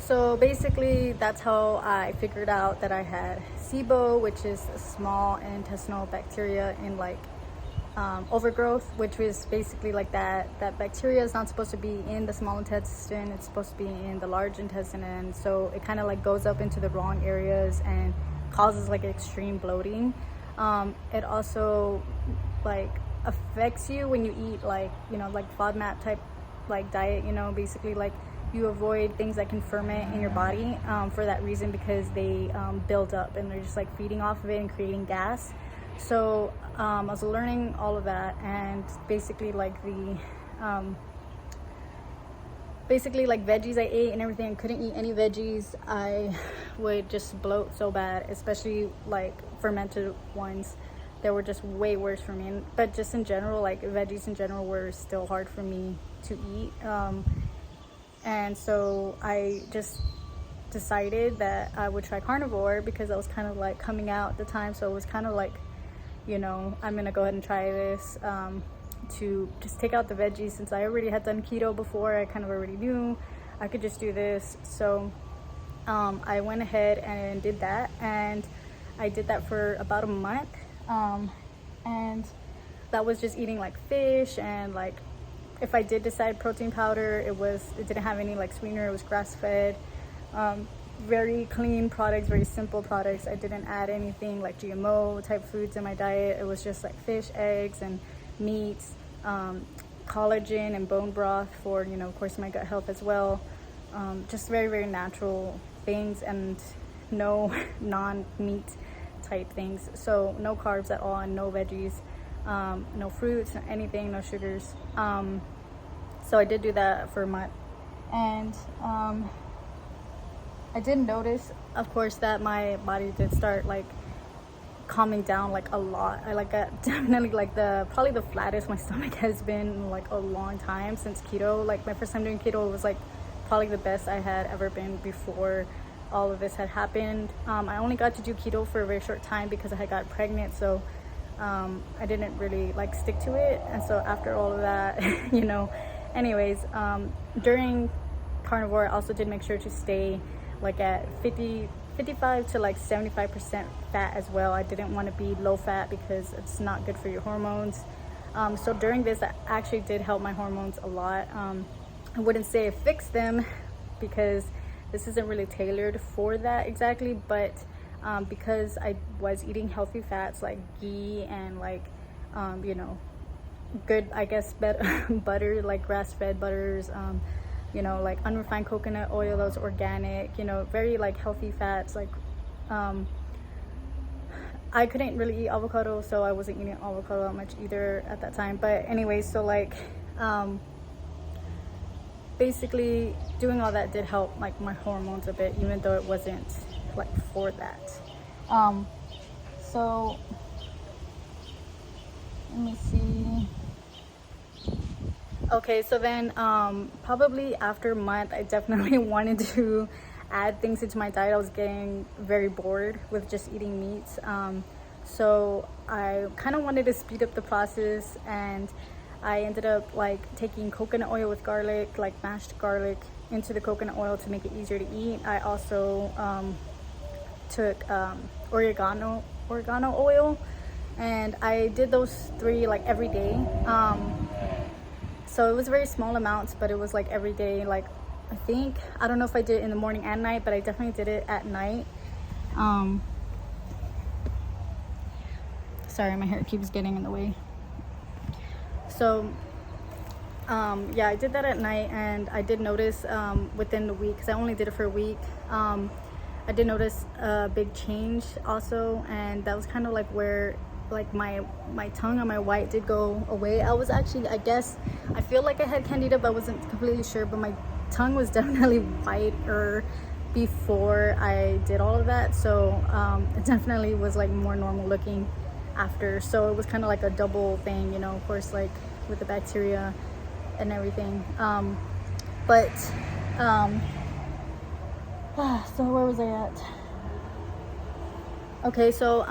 So basically, that's how I figured out that I had SIBO, which is a small intestinal bacteria in like overgrowth, which was basically like that bacteria is not supposed to be in the small intestine. It's supposed to be in the large intestine, and so it kind of like goes up into the wrong areas and causes like extreme bloating. It also like affects you when you eat like, you know, like FODMAP type like diet, you know, basically like you avoid things that can ferment in your body for that reason, because they build up and they're just like feeding off of it and creating gas. So I was learning all of that, and basically like basically like veggies I ate and everything. I couldn't eat any veggies. I would just bloat so bad, especially like fermented ones. They were just way worse for me. But just in general, like veggies in general were still hard for me to eat. And so I just decided that I would try carnivore, because I was kind of like coming out at the time. So it was kind of like, you know, I'm gonna go ahead and try this to just take out the veggies, since I already had done keto before. I kind of already knew I could just do this. So I went ahead and did that, and I did that for about a month. And that was just eating like fish, and like if I did decide protein powder, it didn't have any like sweetener. It was grass-fed, very clean products, very simple products. I didn't add anything like GMO type foods in my diet. It was just like fish, eggs, and meats, collagen and bone broth for, you know, of course, my gut health as well. Just very, very natural things, and no non-meat type things. So no carbs at all, and no veggies, no fruits, anything, no sugars. So I did do that for a month, and I did notice, of course, that my body did start like calming down like a lot. I like got definitely like probably the flattest my stomach has been in like a long time since keto. Like my first time doing keto was like probably the best I had ever been before all of this had happened. I only got to do keto for a very short time because I had got pregnant, so I didn't really like stick to it. And so after all of that, you know, anyways, during carnivore I also did make sure to stay like at 55 to like 75% fat as well. I didn't want to be low fat because it's not good for your hormones. So during this, I actually did help my hormones a lot. I wouldn't say it fixed them, because this isn't really tailored for that exactly, but because I was eating healthy fats like ghee and like you know, good, I guess, butter, like grass-fed butters, you know, like unrefined coconut oil that was organic, you know, very like healthy fats. Like I couldn't really eat avocado, so I wasn't eating avocado that much either at that time. But anyways, so like basically doing all that did help like my hormones a bit, even though it wasn't like for that. So let me see. Okay, so then probably after a month, I definitely wanted to add things into my diet. I was getting very bored with just eating meats. So I kind of wanted to speed up the process, and I ended up like taking coconut oil with garlic, like mashed garlic into the coconut oil to make it easier to eat. I also took oregano oil, and I did those three like every day. So it was very small amounts, but it was like every day. Like I don't know if I did it in the morning and night, but I definitely did it at night. Sorry, my hair keeps getting in the way. So yeah, I did that at night, and I did notice within the week, because I only did it for a week, I did notice a big change also, and that was kind of like where like my tongue and my white did go away. I was actually, I guess, I feel like I had candida, but I wasn't completely sure. But my tongue was definitely whiter before I did all of that, so it definitely was like more normal looking after. So it was kind of like a double thing, you know, of course, like with the bacteria and everything. So where was I at? Okay, so